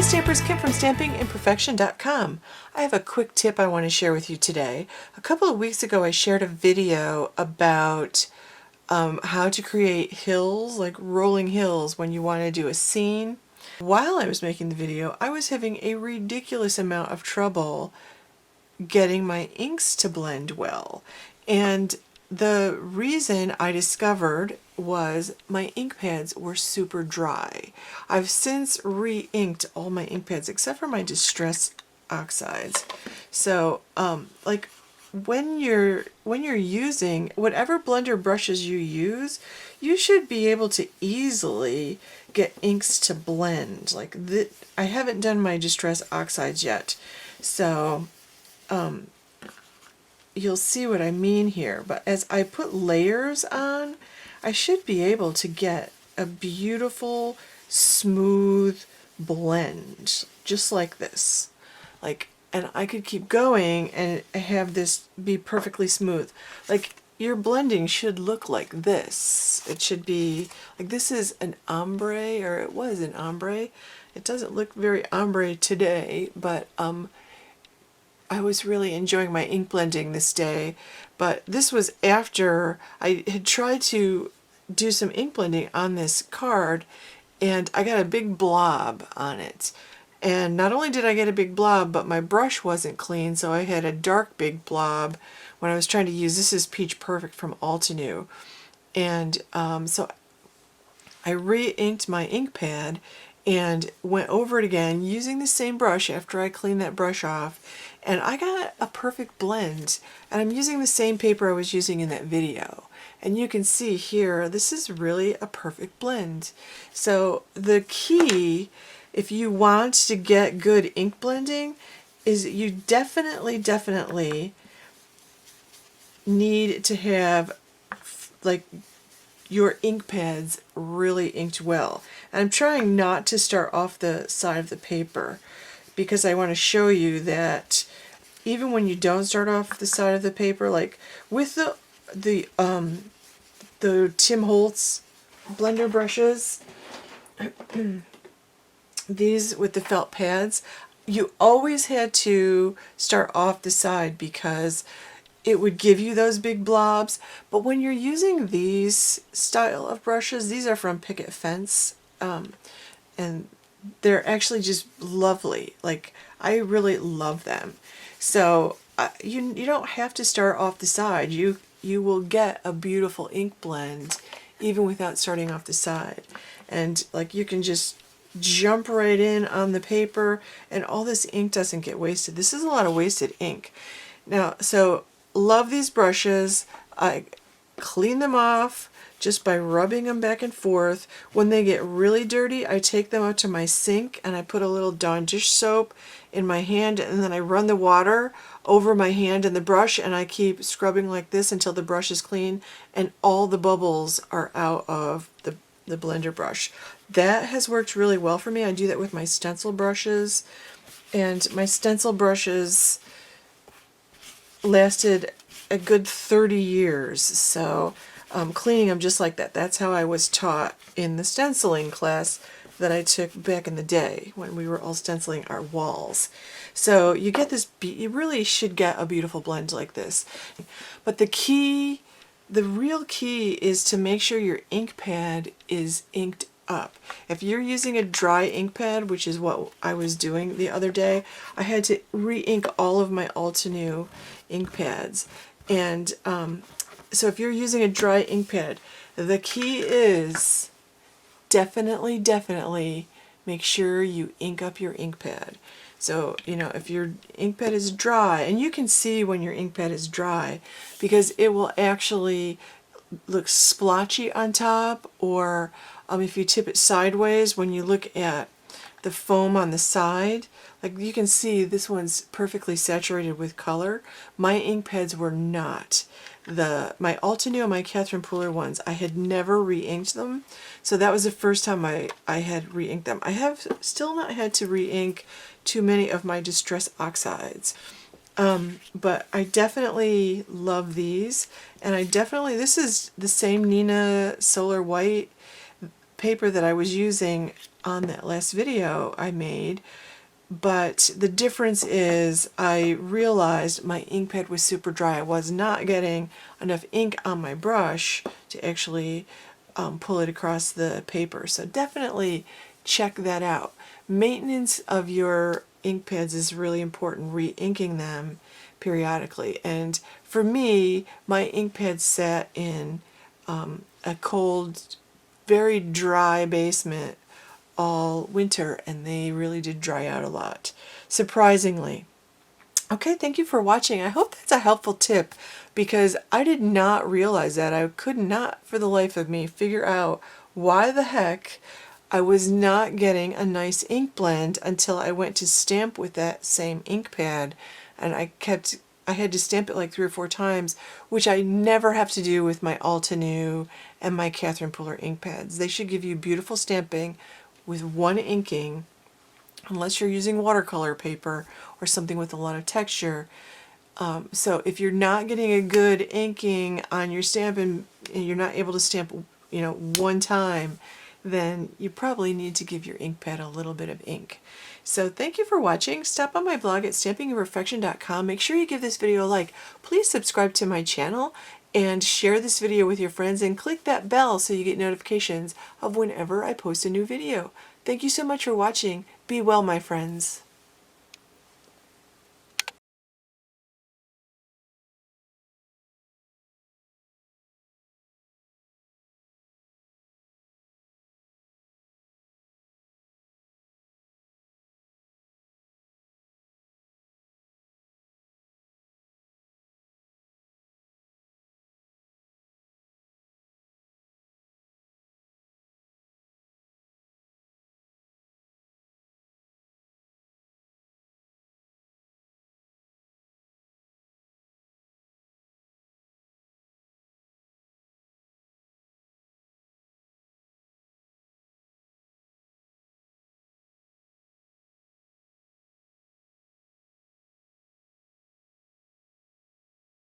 Stampers, Kim from StampingImperfection.com. I have a quick tip I want to share with you today. A couple of weeks ago I shared a video about how to create hills, like rolling hills when you want to do a scene. While I was making the video, I was having a ridiculous amount of trouble getting my inks to blend well. And the reason I discovered was my ink pads were super dry. I've since re-inked all my ink pads except for my Distress Oxides. So like when you're using whatever blender brushes you use, you should be able to easily get inks to blend. Like I haven't done my Distress Oxides yet, so you'll see what I mean here. But as I put layers on, I should be able to get a beautiful, smooth blend, just like this. And I could keep going and have this be perfectly smooth. Like, your blending should look like this. It should be, like, this is an ombre, or it was an ombre. It doesn't look very ombre today, but I was really enjoying my ink blending this day, but this was after I had tried to do some ink blending on this card, and I got a big blob on it. And not only did I get a big blob, but my brush wasn't clean, so I had a dark big blob when I was trying to use, this is Peach Perfect from Altenew. And so I re-inked my ink pad and went over it again using the same brush after I cleaned that brush off, and I got a perfect blend. And I'm using the same paper I was using in that video, and you can see here this is really a perfect blend. So the key, if you want to get good ink blending, is you definitely need to have like your ink pads really inked well. And I'm trying not to start off the side of the paper because I want to show you that even when you don't start off the side of the paper, like with the Tim Holtz blender brushes, these with the felt pads, you always had to start off the side because it would give you those big blobs. But when you're using these style of brushes, these are from Picket Fence, and they're actually just lovely. Like, I really love them. So you don't have to start off the side. You will get a beautiful ink blend even without starting off the side. And like, you can just jump right in on the paper, and all this ink doesn't get wasted. This is a lot of wasted ink. Now, so love these brushes. I clean them off just by rubbing them back and forth. When they get really dirty, I take them out to my sink and I put a little Dawn dish soap in my hand, and then I run the water over my hand and the brush, and I keep scrubbing like this until the brush is clean and all the bubbles are out of the blender brush. That has worked really well for me. I do that with my stencil brushes, and my stencil brushes lasted a good 30 years. So cleaning them just like that. That's how I was taught in the stenciling class that I took back in the day when we were all stenciling our walls. So you get this, you really should get a beautiful blend like this. But the real key is to make sure your ink pad is inked up. If you're using a dry ink pad, which is what I was doing the other day, I had to re-ink all of my Altenew ink pads. And so if you're using a dry ink pad, the key is definitely make sure you ink up your ink pad. So, you know, if your ink pad is dry, and you can see when your ink pad is dry because it will actually look splotchy on top, or if you tip it sideways, when you look at the foam on the side, like you can see this one's perfectly saturated with color. My ink pads were not. My Altenew and my Catherine Pooler ones, I had never re-inked them, so that was the first time I had re-inked them. I have still not had to re-ink too many of my Distress Oxides, but I definitely love these, and this is the same Nina Solar White paper that I was using on that last video I made. But the difference is I realized my ink pad was super dry. I was not getting enough ink on my brush to actually pull it across the paper. So definitely check that out. Maintenance of your ink pads is really important, re-inking them periodically. And for me, my ink pads sat in a cold, very dry basement all winter, and they really did dry out a lot, surprisingly. Okay, thank you for watching. I hope that's a helpful tip, because I did not realize that. I could not for the life of me figure out why the heck I was not getting a nice ink blend until I went to stamp with that same ink pad, and I had to stamp it like 3 or 4 times, which I never have to do with my Altenew and my Catherine Puller ink pads. They should give you beautiful stamping with one inking, unless you're using watercolor paper or something with a lot of texture. So if you're not getting a good inking on your stamp, and you're not able to stamp, one time, then you probably need to give your ink pad a little bit of ink. So thank you for watching. Stop on my blog at stampingandperfection.com. Make sure you give this video a like. Please subscribe to my channel and share this video with your friends, and click that bell so you get notifications of whenever I post a new video. Thank you so much for watching. Be well, my friends.